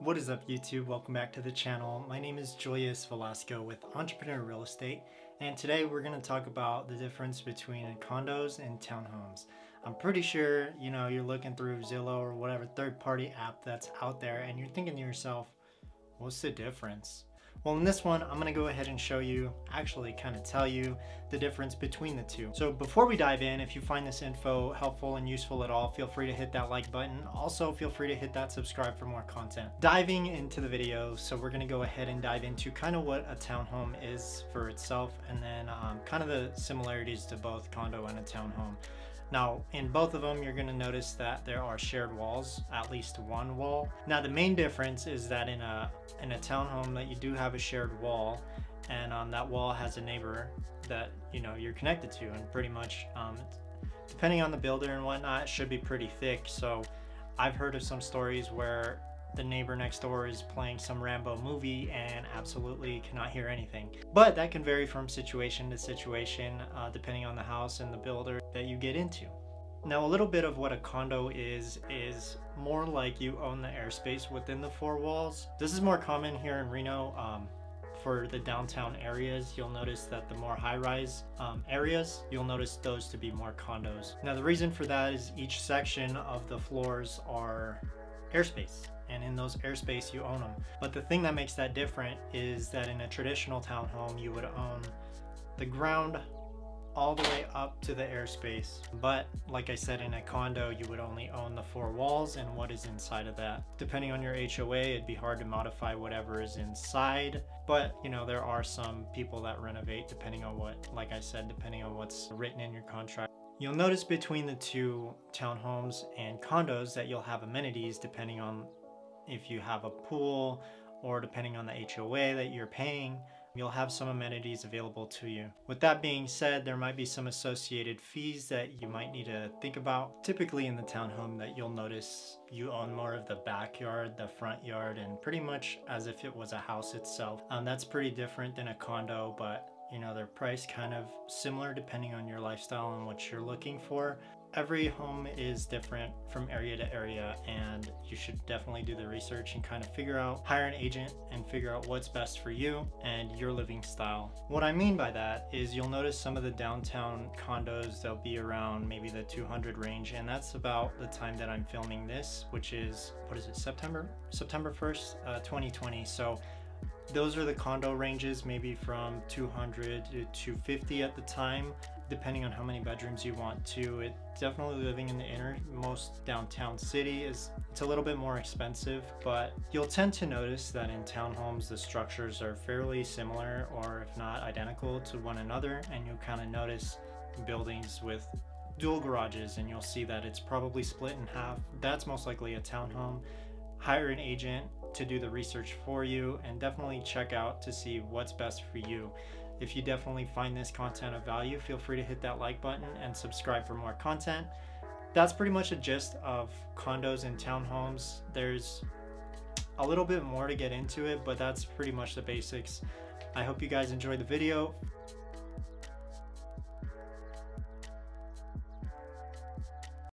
What is up YouTube? Welcome back to the channel. My name is Julius Velasco with Entrepreneur Real Estate, and today we're going to talk about the difference between condos and townhomes. I'm pretty sure you're looking through Zillow or whatever third-party app that's out there and you're thinking to yourself, what's the difference? Well, in this one, I'm going to go ahead and show you, actually kind of tell you the difference between the two. So before we dive in, if you find this info helpful and useful at all, feel free to hit that like button. Also, feel free to hit that subscribe for more content. Diving into the video, so we're going to go ahead and dive into kind of what a townhome is for itself, and then kind of the similarities to both condo and a townhome. Now, in both of them, you're going to notice that there are shared walls, at least one wall. Now, the main difference is that in a townhome that you do have a shared wall, and that wall has a neighbor that you're connected to, and pretty much depending on the builder and whatnot, it should be pretty thick. So I've heard of some stories where the neighbor next door is playing some Rambo movie and absolutely cannot hear anything. But that can vary from situation to situation, depending on the house and the builder that you get into. Now, a little bit of what a condo is more like you own the airspace within the four walls. This is more common here in Reno. For the downtown areas, you'll notice that the more high-rise areas, you'll notice those to be more condos. Now, the reason for that is each section of the floors are airspace, and in those airspace you own them. But the thing that makes that different is that in a traditional townhome you would own the ground all the way up to the airspace, but like I said, in a condo you would only own the four walls and what is inside of that. Depending on your HOA, it'd be hard to modify whatever is inside, but there are some people that renovate depending on what, like I said, depending on what's written in your contract. You'll notice between the two townhomes and condos that you'll have amenities depending on if you have a pool, or depending on the HOA that you're paying, you'll have some amenities available to you. With that being said, there might be some associated fees that you might need to think about. Typically in the townhome that you'll notice you own more of the backyard, the front yard, and pretty much as if it was a house itself. That's pretty different than a condo, but they're priced kind of similar depending on your lifestyle and what you're looking for. Every home is different from area to area, and you should definitely do the research and kind of hire an agent and figure out what's best for you and your living style. What I mean by that is you'll notice some of the downtown condos, they'll be around maybe the 200 range, and that's about the time that I'm filming this, which is, September 1st, 2020. So those are the condo ranges, maybe from 200 to 250 at the time, depending on how many bedrooms you want to. It definitely, living in the innermost downtown city, it's a little bit more expensive, but you'll tend to notice that in townhomes the structures are fairly similar, or if not identical to one another, and you'll kind of notice buildings with dual garages, and you'll see that it's probably split in half. That's most likely a townhome. Hire an agent to do the research for you, and definitely check out to see what's best for you. If you definitely find this content of value, feel free to hit that like button and subscribe for more content. That's pretty much a gist of condos and townhomes. There's a little bit more to get into it, but that's pretty much the basics. I hope you guys enjoyed the video.